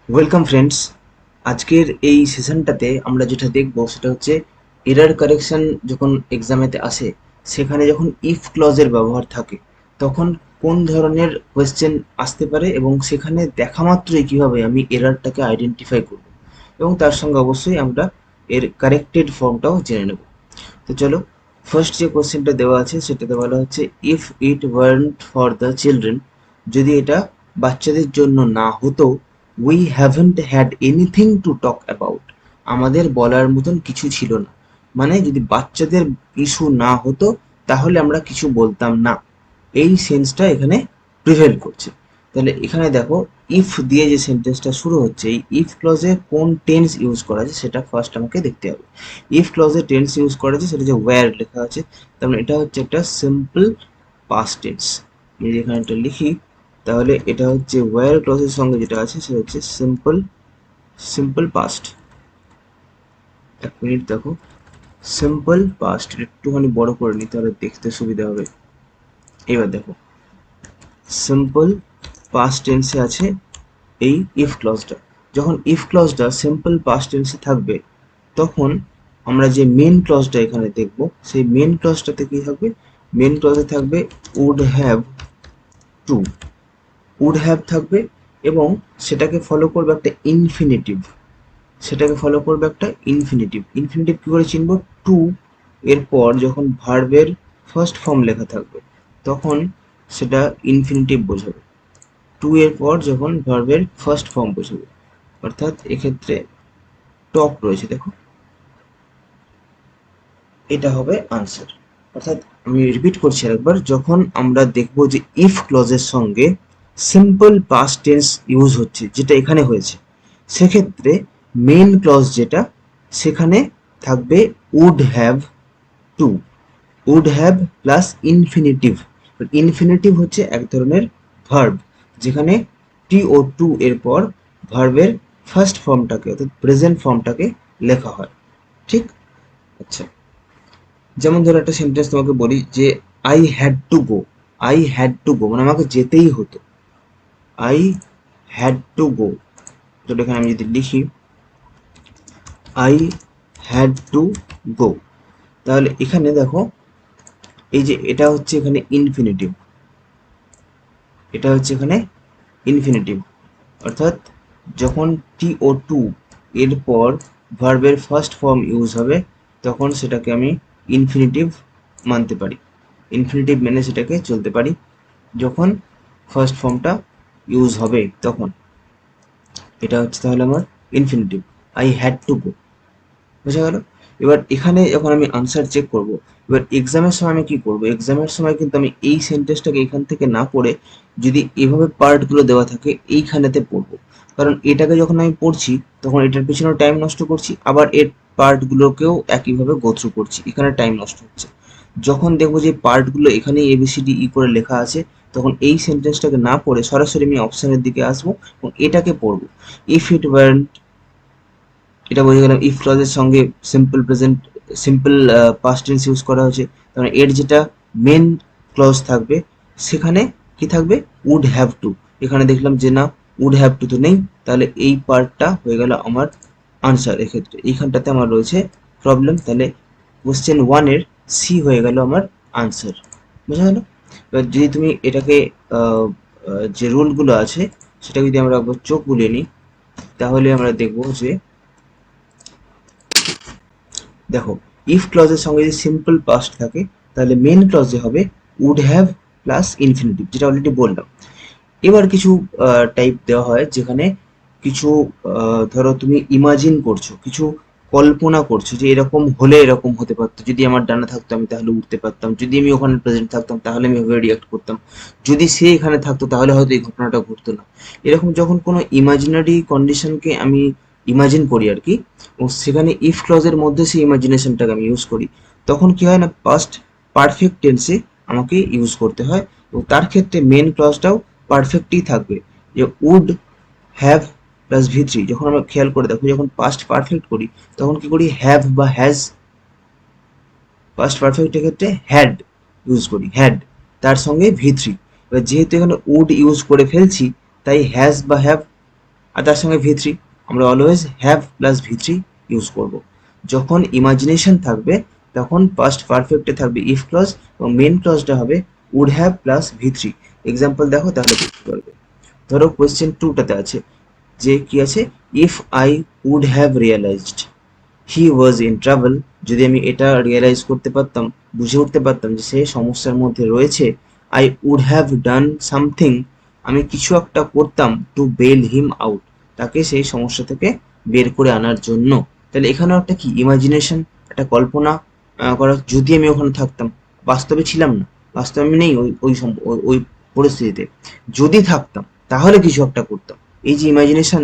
Welcome friends. আজকের এই সেশনটাতে আমরা যেটা দেখব সেটা হচ্ছে এরর কারেকশন। যখন এক্সামেতে আসে সেখানে যখন ইফ ক্লজের ব্যবহার থাকে তখন কোন ধরনের কোয়েশ্চেন আসতে পারে এবং সেখানে দেখা মাত্রই কীভাবে আমি এররটাকে আইডেন্টিফাই করব এবং তার সঙ্গে অবশ্যই আমরা এর কারেক্টেড ফর্মটাও জেনে নেব। তো চলো, ফার্স্ট যে কোশ্চেনটা দেওয়া আছে সেটাতে বলা হচ্ছে if it want for the children, যদি এটা বাচ্চাদের জন্য না হতো, we haven't had anything to talk about, আমাদের বলার মতন কিছু ছিল না। মানে যদি বাচ্চাদের ইস্যু না হতো তাহলে আমরা কিছু বলতাম না, এই সেন্সটা এখানে প্রিভেল করছে। তাহলে এখানে দেখো ইফ দিয়ে যে সেন্টেন্সটা শুরু হচ্ছে, এই ইফ ক্লজে কোন টেন্স ইউজ করা আছে সেটা ফার্স্ট আমাকে দেখতে হবে। ইফ ক্লজে টেন্স ইউজ করা আছে সেটা যে ওয়্যার লেখা আছে, তার মানে এটা হচ্ছে একটা সিম্পল পাস্ট টেন্স। আমি এখানে এটা লিখি তাহলে এটা হচ্ছে ওয়্যার ক্লজের সঙ্গে যেটা আছে সেটা হচ্ছে সিম্পল সিম্পল পাস্ট। এক মিনিট দেখো, সিম্পল পাস্ট একটুখানি বড় করে নিই তাহলে দেখতে সুবিধা হবে। এবার দেখো সিম্পল পাস্ট টেন্সে আছে এই ইফ ক্লজটা। যখন ইফ ক্লজটা সিম্পল পাস্ট টেন্সে থাকবে তখন আমরা যে মেন ক্লজটা এখানে দেখব সেই মেন ক্লজটাতে কি থাকবে, মেন ক্লজে থাকবে would have to, would have থাকবে এবং সেটাকে ফলো করবে একটা ইনফিনিটিভ, সেটাকে ফলো করবে একটা ইনফিনিটিভ। ইনফিনিটিভ কী করে চিনব, টু এরপর যখন ভার্বের ফার্স্ট ফর্ম লেখা থাকবে তখন সেটা ইনফিনিটিভ বোঝাবে, টু এর পর যখন ভার্বের ফার্স্ট ফর্ম বোঝাবে। অর্থাৎ এক্ষেত্রে টক রয়েছে, দেখো এটা হবে আনসার। অর্থাৎ আমি রিপিট করছি আরেকবার, যখন আমরা দেখব যে ইফ ক্লজের সঙ্গে সিম্পল পাস্ট টেন্স ইউজ হচ্ছে যেটা এখানে হয়েছে, সেক্ষেত্রে মেন ক্লজ যেটা সেখানে থাকবে would have to, would have plus infinitive. Infinitive হচ্ছে এক ধরনের ভার্ব যেখানে টি ও টু এর পর ভার্বের ফার্স্ট ফর্মটাকে অর্থাৎ প্রেজেন্ট ফর্মটাকে লেখা হয়, ঠিক? আচ্ছা, যেমন ধরো একটা সেন্টেন্স তোমাকে বলি যে I had to go, I had to go মানে আমাকে যেতেই হতো, আই হ্যাড টু গো। তো এখানে আমি যদি লিখি আই হ্যাড টু গো, তাহলে এখানে দেখো এই যে এটা হচ্ছে এখানে ইনফিনিটিভ, এটা হচ্ছে এখানে ইনফিনিটিভ। অর্থাৎ যখন টি ও টু এরপর ভার্বের ফার্স্ট ফর্ম ইউজ হবে তখন সেটাকে আমি ইনফিনিটিভ মানতে পারি, ইনফিনিটিভ মেনে সেটাকে চলতে পারি। যখন ফার্স্ট ফর্মটা ইউজ হবে তখন এটা হচ্ছে তাহলে আমার infinitive, I had to go. বোঝা গেল? এবার এখানে যখন আমি আনসার চেক করব, এবার এক্সামের সময় আমি কি করব, এক্সামের সময় কিন্তু আমি এই সেন্টেন্সটাকে এখান থেকে না পড়ে যদি এভাবে পার্টগুলো দেওয়া থাকে এইখানেতে পড়বো, কারণ এটাকে যখন আমি পড়ছি তখন এটার পিছনেও টাইম নষ্ট করছি, আবার এর পার্টগুলোকেও একইভাবে গো থ্রু করছি, এখানে টাইম নষ্ট হচ্ছে। যখন দেখবো যে পার্টগুলো এখানেই এবিসিডি ই করে লেখা আছে তখন এই সেন্টেন্সটাকে না পড়ে সরাসরি আমি অপশনের দিকে আসবো এবং এটাকে পড়বো। ইফ ইট ওয়ান্ট, এটা বুঝে গেলাম ইফ ক্লজের সঙ্গে simple present simple past tense use করা হয়েছে, তার মানে এর যেটা মেন ক্লজ থাকবে সেখানে কি থাকবে, উড হ্যাভ টু। এখানে দেখলাম যে না, উড হ্যাভ টু তো নেই, তাহলে এই পার্টটা হয়ে গেল আমার আনসার। এক্ষেত্রে এইখানটাতে আমার রয়েছে প্রবলেম, তাহলে কোশ্চেন ওয়ানের সি হয়ে গেল আমার আনসার। বোঝা গেল? এবার যদি তুমি এটাকে যে রুলগুলো আছে সেটা যদি আমরা একবার চোখ বুলিয়ে নিই তাহলে আমরা দেখবো যে দেখো ইফ ক্লজের সঙ্গে যদি সিম্পল পাস্ট থাকে তাহলে মেন ক্লজে হবে উড হ্যাভ প্লাস ইনফিনিটিভ, যেটা অলরেডি বললাম। এবার কিছু টাইপ দেওয়া হয় যেখানে কিছু ধরো তুমি ইমাজিন করছো, কিছু কল্পনা করছো যে এরকম হলে এরকম হতে পারতো, যদি আমার ডানা থাকতো আমি তাহলে উঠতে পারতাম, যদি আমি ওখানে প্রেজেন্ট থাকতাম তাহলে আমি এভাবে রিয়াক্ট করতাম, যদি সে এখানে থাকতো তাহলে হয়তো এই ঘটনাটা ঘটতো না। এরকম যখন কোনো ইমাজিনারি কন্ডিশনকে আমি ইমাজিন করি আর কি, এবং সেখানে ইফ ক্লজের মধ্যে সেই ইমাজিনেশনটাকে আমি ইউজ করি, তখন কি হয় না, পাস্ট পারফেক্ট টেন্সে আমাকে ইউজ করতে হয় এবং তার ক্ষেত্রে মেন ক্লজটাও পারফেক্টই থাকবে। যে would have plus V three, যখন আমরা খেয়াল করে দেখো যখন পাস্ট পারফেক্ট করি তখন কি করি, হ্যাভ বা হ্যাজ, পাস্ট পারফেক্টের ক্ষেত্রে হ্যাড ইউজ করি, হ্যাড তার সঙ্গে ভি থ্রি। এবার যেহেতু এখানে উড ইউজ করে ফেলছি তাই হ্যাজ বা হ্যাভ আর তার সঙ্গে ভি থ্রি, আমরা always have plus V three use করবো। যখন ইমাজিনেশন থাকবে তখন পাস্ট পারফেক্টে থাকবে ইফ ক্লজ এবং মেন ক্লজটা হবে would have plus V three. Example দেখো তাহলে বুঝতে পারবে। ধরো কোয়েশ্চেন টুটাতে আছে যে কি আছে, if I would have realized he was in travel, যদি আমি এটা রিয়েলাইজ করতে পারতাম, বুঝে উঠতে পারতাম যে সে সমস্যার মধ্যে রয়েছে, I would have done something, আমি কিছু একটা করতাম, টু বেল হিম আউট, তাকে সেই সমস্যা থেকে বের করে আনার জন্য। তাহলে এখানেও একটা কি ইমাজিনেশন, একটা কল্পনা করা, যদি আমি ওখানে থাকতাম, বাস্তবে ছিলাম না, বাস্তবে আমি নেই ওই পরিস্থিতিতে, যদি থাকতাম তাহলে কিছু একটা করতাম, এই যে ইমাজিনেশন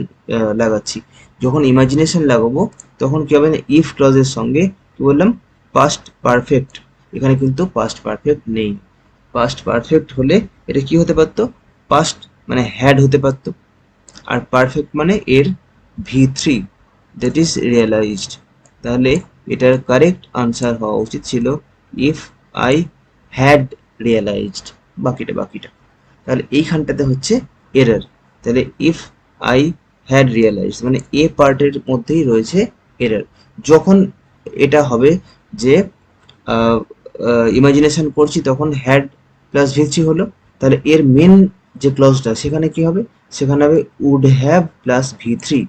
লাগাচ্ছি। যখন ইমাজিনেশন লাগাবো তখন কি হবে না, ইফ ক্লজের সঙ্গে কি বললাম, পাস্ট পারফেক্ট, এখানে কিন্তু পাস্ট পারফেক্ট নেই। পাস্ট পারফেক্ট হলে এটা কি হতে পারতো, পাস্ট মানে হ্যাড হতে পারতো, আর পারফেক্ট মানে এর V three, that is realized. তাহলে এটার কারেক্ট আনসার হওয়া উচিত ছিল ইফ আই হ্যাড রিয়েলাইজড। বাকিটা তাহলে এইখানটাতে হচ্ছে এরর। তাহলে ইফ আই হ্যাড রিয়েলাইজড মানে এ পার্টের মধ্যেই রয়েছে এরর। যখন এটা হবে যে ইমাজিনেশন করছি তখন হ্যাড প্লাস ভি থ্রি হলো, তাহলে এর মেন যে ক্লজটা সেখানে কি হবে, সেখানে হবে would have plus V three,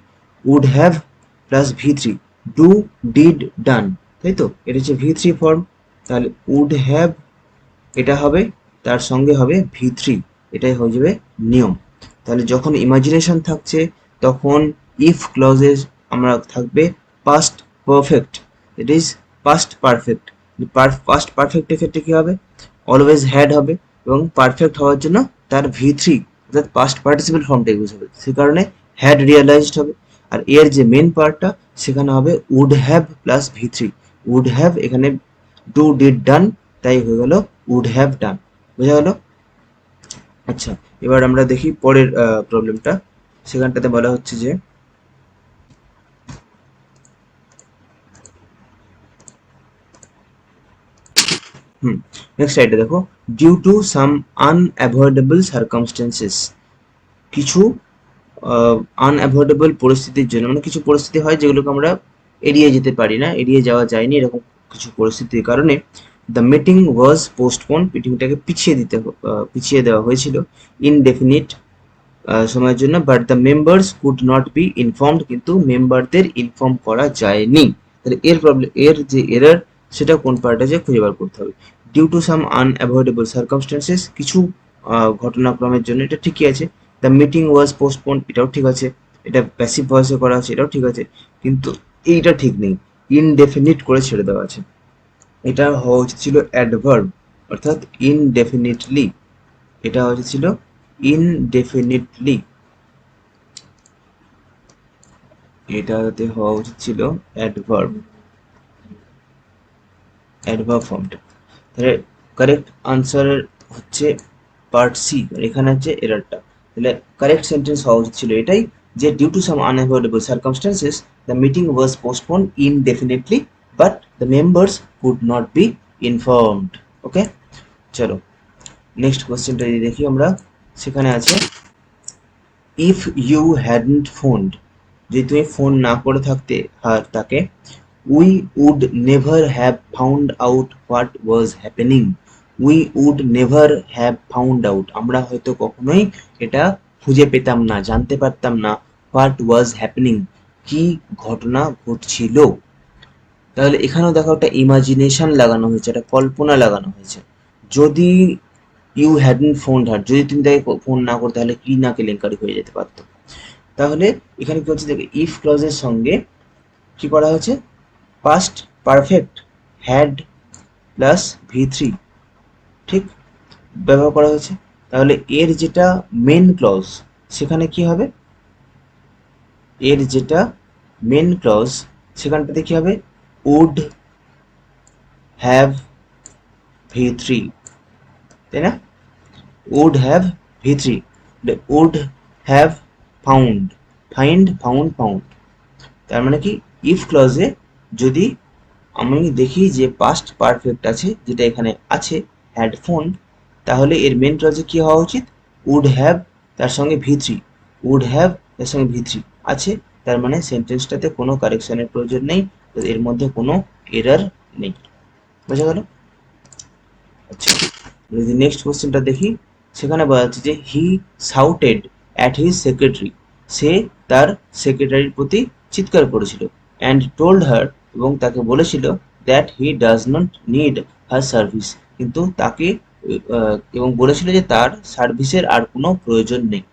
would have plus V three, do did done, তাই তো, এটা হচ্ছে ভি থ্রি ফর্ম। তাহলে উড হ্যাভ এটা হবে, তার সঙ্গে হবে ভি থ্রি, এটাই হয়ে যাবে নিয়ম। তাহলে যখন ইমাজিনেশন থাকছে তখন ইফ ক্লজে আমরা থাকবে past perfect, it is past perfect. Past পারফেক্টের ক্ষেত্রে কি হবে, অলওয়েজ হ্যাড হবে এবং পারফেক্ট হওয়ার জন্য তার ভি থ্রি অর্থাৎ পাস্ট পার্টিসিপেল ফর্মটা ইউজ হবে, সে কারণে হ্যাড রিয়েলাইজড হবে। আর এর যে মেন পার্টটা সেখানে হবে would have plus V three, would have এখানে ডু ডিড ডান, তাই হয়ে গেল উড হ্যাভ ডান। বোঝা গেল? আচ্ছা, এবার আমরা দেখি পরের প্রবলেমটা। সেখানটাতে বলা হচ্ছে যে নেক্সট সাইডে দেখো, due to some unavoidable circumstances, কিছু আনঅ্যাভয়েডেবল পরিস্থিতির জন্য, মানে কিছু পরিস্থিতি হয় যেগুলোকে আমরা এড়িয়ে যেতে পারি না, এড়িয়ে যাওয়া যায়নি, এরকম কিছু পরিস্থিতির কারণে দ্য মিটিং ওয়াজ পোস্টপোন, মিটিংটাকে পিছিয়ে দেওয়া হয়েছিল ইনডেফিনিট সময়ের জন্য, but the members could not be informed, কিন্তু মেম্বারদের ইনফর্ম করা যায়নি। তাহলে এর প্রবলেম, এর যে এরর সেটা কোন পার্ট আছে খুঁজে বার করতে হবে। Due to some unavoidable circumstances, কিছু ঘটনাক্রমের জন্য, এটা ঠিকই আছে। দ্য মিটিং ওয়াজ পোস্টপোন্ড, এটাও ঠিক আছে, এটা প্যাসিভ ভয়েসে করা আছে, এটাও ঠিক আছে, কিন্তু এইটা ঠিক নেই, ইনডেফিনিট করে ছেড়ে দেওয়া আছে। এটা হওয়া উচিত ছিল অ্যাডভার্ব, অর্থাৎ ইনডেফিনিটলি, এটা হওয়া উচিত ছিল ইনডেফিনিটলি, এটাতে হওয়া উচিত ছিল অ্যাডভার্ব, অ্যাডভার্ব ফর্মটা। তাহলে কারেক্ট আনসার হচ্ছে পার্ট সি, আর এখানে হচ্ছে এররটা। তাহলে কারেক্ট সেন্টেন্স হওয়া উচিত ছিল এটাই, যে due to some unavoidable circumstances the meeting was postponed indefinitely but the members could not be informed. Okay, চলো নেক্সট কোয়েশ্চেনটা যদি দেখি আমরা, সেখানে আছে ইফ ইউ হ্যাডন্ট ফোনড, যদি তুমি ফোন না করে থাকতে আর তাকে, we would never have found out what was happening, we would never have found out, আমরা হয়তো কখনোই এটা খুঁজে পেতাম না, জানতে পারতাম না, হোয়াট ওয়াজ হ্যাপেনিং, কি ঘটনা ঘটছিল। তাহলে এখানেও দেখো একটা ইমাজিনেশন লাগানো হয়েছে, একটা কল্পনা লাগানো হয়েছে। যদি ইউ হ্যাডন্ট ফোন হার, যদি তুমি তাকে ফোন না করতে, তাহলে কি না কেলেঙ্কারি হয়ে যেতে পারতো। তাহলে এখানে কি হচ্ছে দেখো, ইফ ক্লজের সঙ্গে কি করা হয়েছে, past perfect had plus V three, ঠিক ব্যবহার করা হয়েছে। তাহলে এর যেটা মেন ক্লজ সেখানে কি হবে, এর যেটা মেন ক্লজ সেখানটাতে কি হবে, উড হ্যাভ ভি থ্রি, তাই না, would have V three, would have found, find found found. তার মানে কি, ইফ ক্লজে যদি আমি দেখি যে পাস্ট পারফেক্ট আছে, যেটা এখানে আছে হ্যাড ফোন, তাহলে এর মেন ক্লজে কি হওয়া উচিত, উড হ্যাভ, তার সঙ্গে ভি থ্রি, উড হ্যাভ এর সঙ্গে ভি3 আছে, তার মানে সেন্টেন্সটাতে কোনো কারেকশনের প্রয়োজন নেই, এর মধ্যে কোনো এরর নেই। বোঝা গেল? আচ্ছা, যদি নেক্সট কোশ্চেনটা দেখি, সেখানে বলা যাচ্ছে যে হি শাউটেড অ্যাট হিজ সেক্রেটারি, সে তার সেক্রেটারির প্রতি চিৎকার করেছিল, অ্যান্ড টোল্ড হার, এবং তাকে বলেছিল that he does not need her service, কিন্তু তাকে এবং বলেছিল যে তার সার্ভিসের আর কোনো প্রয়োজন নেই।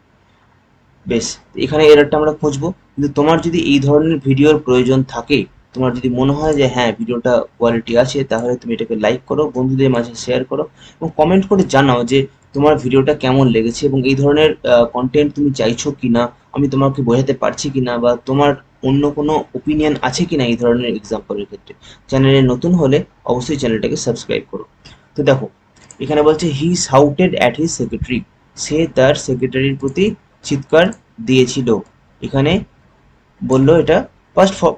বেশ, এখানে এররটা আমরা খুঁজবো, কিন্তু তোমার যদি এই ধরনের ভিডিওর প্রয়োজন থাকে, তোমার যদি মনে হয় যে হ্যাঁ ভিডিওটা কোয়ালিটি আছে, তাহলে তুমি এটাকে লাইক করো, বন্ধুদের মাঝে শেয়ার করো, এবং কমেন্ট করে জানাও যে তোমার ভিডিওটা কেমন লেগেছে এবং এই ধরনের কন্টেন্ট তুমি চাইছো কিনা, আমি তোমাকে বোঝাতে পারছি কিনা, বা তোমার অন্য কোনো ওপিনিয়ন আছে কিনা এই ধরনের এক্সাম্পলের ক্ষেত্রে। চ্যানেলে নতুন হলে অবশ্যই চ্যানেলটাকে সাবস্ক্রাইব করো। তো দেখো, এখানে বলছে হি শাউটেড অ্যাট হিজ সেক্রেটারি, সে তার সেক্রেটারির প্রতি চিৎকার দিয়েছিল। এখানে বললো এটা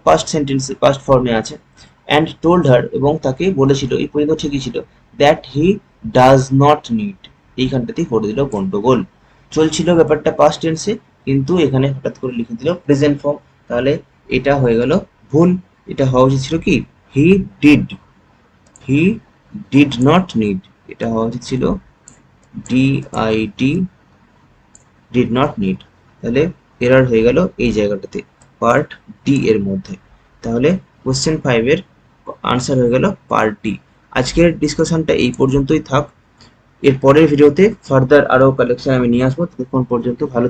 পাস্ট সেন্টেন্স, পাস্ট ফর্মে আছে। অ্যান্ড টোল্ড হার, এবং তাকে বলেছিল, এই পর্যন্ত ঠিকই ছিল, that he does not need, এইখানটাতেই করে দিল গন্ডগোল। চলছিল ব্যাপারটা পাস্ট টেন্সে, কিন্তু এখানে হঠাৎ করে লিখে দিল প্রেজেন্ট ফর্ম, তাহলে এটা হয়ে গেল ভুল। এটা হওয়া উচিত ছিল কি, he did, he did not need, এটা হওয়া উচিত ছিল ডিআইডি, ডিড নট নিড। তাহলে এরর হয়ে গেল এই জায়গাটাতে, পার্ট ডি এর মধ্যে। তাহলে কোশ্চেন 5 এর আনসার হয়ে গেল পার্ট ডি। আজকের ডিসকাশনটা এই পর্যন্তই থাক, এর পরের ভিডিওতে ফার্দার আরো কালেকশন আমি নিয়ে আসবো। ততক্ষণ পর্যন্ত ভালো